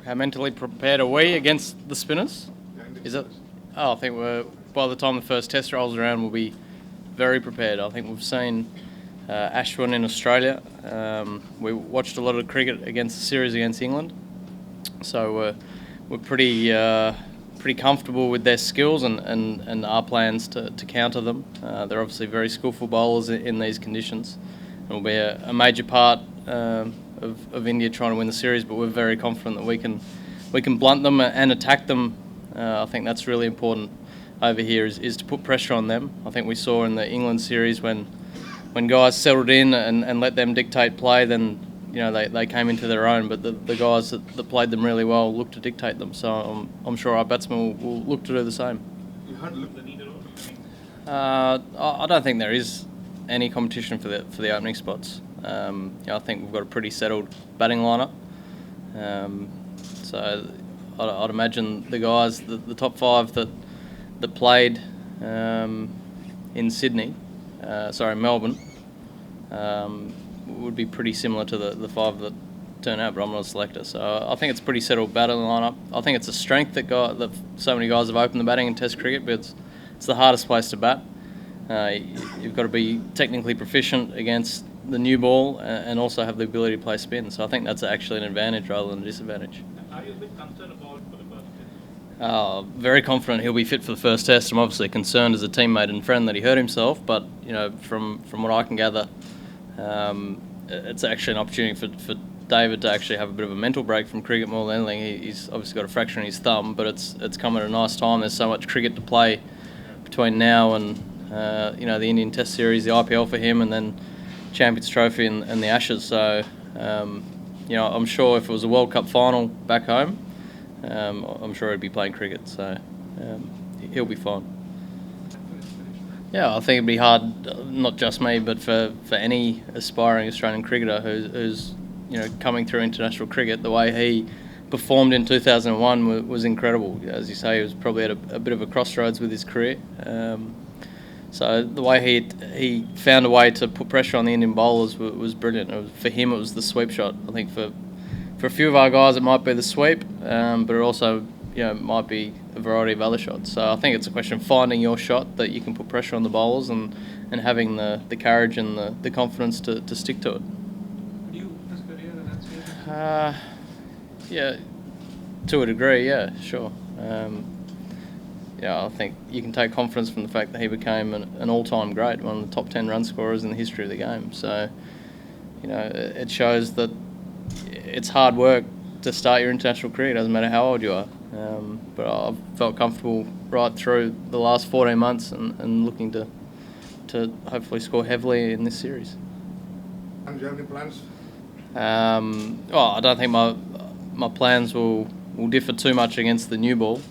How mentally prepared are we against the spinners? Is it? I think by the time the first test rolls around, we'll be very prepared. I think we've seen Ashwin in Australia. We watched a lot of cricket against the series against England, so we're pretty comfortable with their skills and our plans to counter them. They're obviously very skillful bowlers in these conditions. It will be a major part of India trying to win the series, but we're very confident that we can blunt them and attack them. I think that's really important over here is to put pressure on them. I think we saw in the England series when guys settled in and let them dictate play, then they came into their own, but the guys that played them really well looked to dictate them. So I'm sure our batsmen will look to do the same. You hadn't looked the need at all? I don't think there is any competition for the opening spots. I think we've got a pretty settled batting lineup. So I'd imagine the guys, the top five that played in Melbourne, would be pretty similar to the five that turn out, but I'm not a selector. So I think it's a pretty settled batting lineup. I think it's a strength that so many guys have opened the batting in Test cricket, but it's the hardest place to bat. You've got to be technically proficient against the new ball and also have the ability to play spin. So I think that's actually an advantage rather than a disadvantage. Are you a bit concerned about for the first test? Very confident he'll be fit for the first test. I'm obviously concerned as a teammate and friend that he hurt himself, but from what I can gather, it's actually an opportunity for David to actually have a bit of a mental break from cricket more than anything. He's obviously got a fracture in his thumb, but it's come at a nice time. There's so much cricket to play between now and the Indian Test Series, the IPL for him, and then Champions Trophy and the Ashes. So I'm sure if it was a World Cup final back home, I'm sure he'd be playing cricket. So he'll be fine. Yeah, I think it'd be hard, not just me, but for any aspiring Australian cricketer who's coming through international cricket. The way he performed in 2001 was incredible. As you say, he was probably at a bit of a crossroads with his career. So the way he found a way to put pressure on the Indian bowlers was brilliant. For him, it was the sweep shot. I think for a few of our guys, it might be the sweep, but it also might be a variety of other shots. So I think it's a question of finding your shot that you can put pressure on the bowlers and having the courage and the confidence to stick to it. Do you his career in that stage? Yeah, to a degree, yeah, sure. I think you can take confidence from the fact that he became an all-time great, one of the top 10 run scorers in the history of the game. So, it shows that it's hard work to start your international career. It doesn't matter how old you are. But I've felt comfortable right through the last 14 months and looking to hopefully score heavily in this series. And do you have any plans? I don't think my plans will differ too much against the new ball.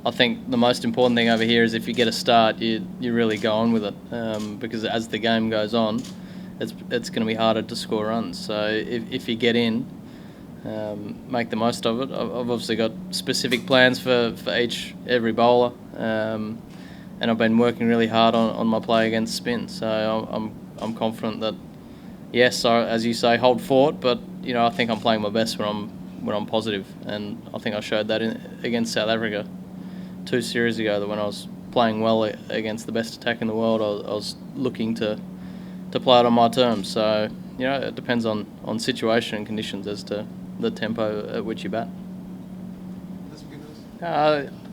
I think the most important thing over here is if you get a start, you really go on with it, because as the game goes on, it's going to be harder to score runs. So if you get in, make the most of it. I've obviously got specific plans for every bowler, and I've been working really hard on my play against spin. So I'm confident that yes, as you say, hold fort, but I think I'm playing my best when I'm positive, and I think I showed that against South Africa 2 series ago, that when I was playing well against the best attack in the world, I was looking to play it on my terms. So it depends on situation and conditions as to the tempo at which you bat.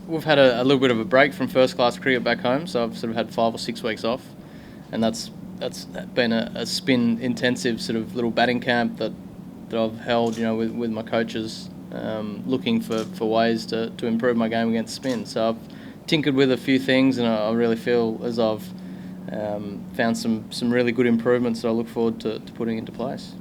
We've had a little bit of a break from first class cricket back home, so I've sort of had 5 or 6 weeks off, and that's been a spin intensive sort of little batting camp that I've held with my coaches, looking for ways to improve my game against spin. So I've tinkered with a few things, and I really feel as I've found some really good improvements that I look forward to putting into place.